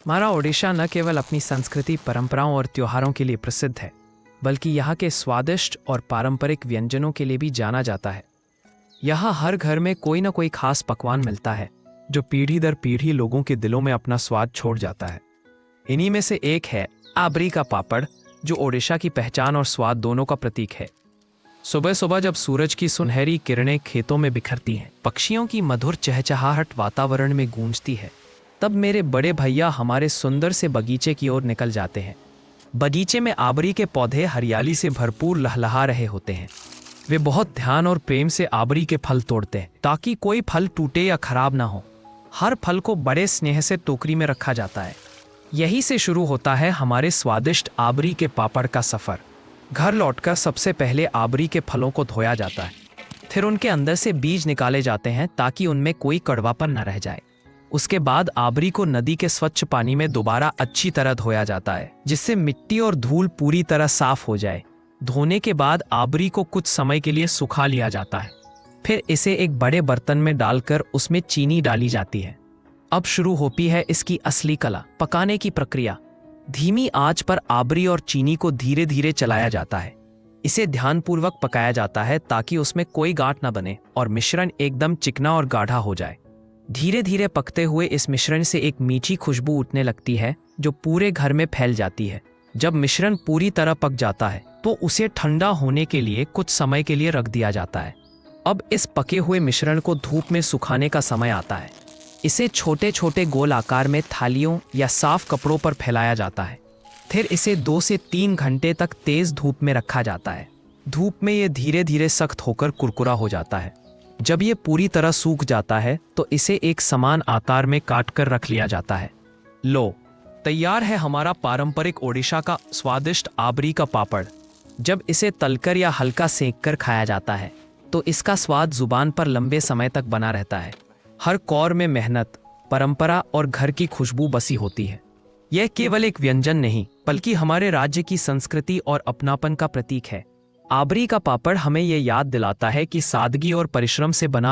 हमारा ओडिशा न केवल अपनी संस्कृति, परंपराओं और त्योहारों के लिए प्रसिद्ध है, बल्कि यहाँ के स्वादिष्ट और पारंपरिक व्यंजनों के लिए भी जाना जाता है। यहाँ हर घर में कोई न कोई खास पकवान मिलता है, जो पीढ़ी दर पीढ़ी लोगों के दिलों में अपना स्वाद छोड़ जाता है। इन्हीं में से एक है आबरी का पापड़, जो ओडिशा की पहचान और स्वाद दोनों का प्रतीक है। सुबह सुबह जब सूरज की सुनहरी किरणें खेतों में बिखरती हैं, पक्षियों की मधुर चहचहाहट वातावरण में गूंजती है, तब मेरे बड़े भैया हमारे सुंदर से बगीचे की ओर निकल जाते हैं। बगीचे में आबरी के पौधे हरियाली से भरपूर लहलहा रहे होते हैं। वे बहुत ध्यान और प्रेम से आबरी के फल तोड़ते हैं, ताकि कोई फल टूटे या खराब ना हो। हर फल को बड़े स्नेह से टोकरी में रखा जाता है। यही से शुरू होता है हमारे स्वादिष्ट आबरी के पापड़ का सफ़र। घर लौटकर सबसे पहले आबरी के फलों को धोया जाता है, फिर उनके अंदर से बीज निकाले जाते हैं ताकि उनमें कोई कड़वापन न रह जाए। उसके बाद आबरी को नदी के स्वच्छ पानी में दोबारा अच्छी तरह धोया जाता है, जिससे मिट्टी और धूल पूरी तरह साफ हो जाए। धोने के बाद आबरी को कुछ समय के लिए सुखा लिया जाता है, फिर इसे एक बड़े बर्तन में डालकर उसमें चीनी डाली जाती है। अब शुरू होती है इसकी असली कला, पकाने की प्रक्रिया। धीमी आंच पर आबरी और चीनी को धीरे धीरे चलाया जाता है। इसे ध्यानपूर्वक पकाया जाता है ताकि उसमें कोई गांठ न बने और मिश्रण एकदम चिकना और गाढ़ा हो जाए। धीरे धीरे पकते हुए इस मिश्रण से एक मीठी खुशबू उठने लगती है, जो पूरे घर में फैल जाती है। जब मिश्रण पूरी तरह पक जाता है तो उसे ठंडा होने के लिए कुछ समय के लिए रख दिया जाता है। अब इस पके हुए मिश्रण को धूप में सुखाने का समय आता है। इसे छोटे छोटे गोल आकार में थालियों या साफ कपड़ों पर फैलाया जाता है। फिर इसे 2 से 3 घंटे तक तेज धूप में रखा जाता है। धूप में यह धीरे धीरे सख्त होकर कुरकुरा हो जाता है। जब ये पूरी तरह सूख जाता है तो इसे एक समान आकार में काट कर रख लिया जाता है। लो, तैयार है हमारा पारंपरिक ओडिशा का स्वादिष्ट आबरी का पापड़। जब इसे तलकर या हल्का सेंककर खाया जाता है तो इसका स्वाद जुबान पर लंबे समय तक बना रहता है। हर कौर में मेहनत, परंपरा और घर की खुशबू बसी होती है। यह केवल एक व्यंजन नहीं, बल्कि हमारे राज्य की संस्कृति और अपनापन का प्रतीक है। आबरी का पापड़ हमें यह याद दिलाता है कि सादगी और परिश्रम से बना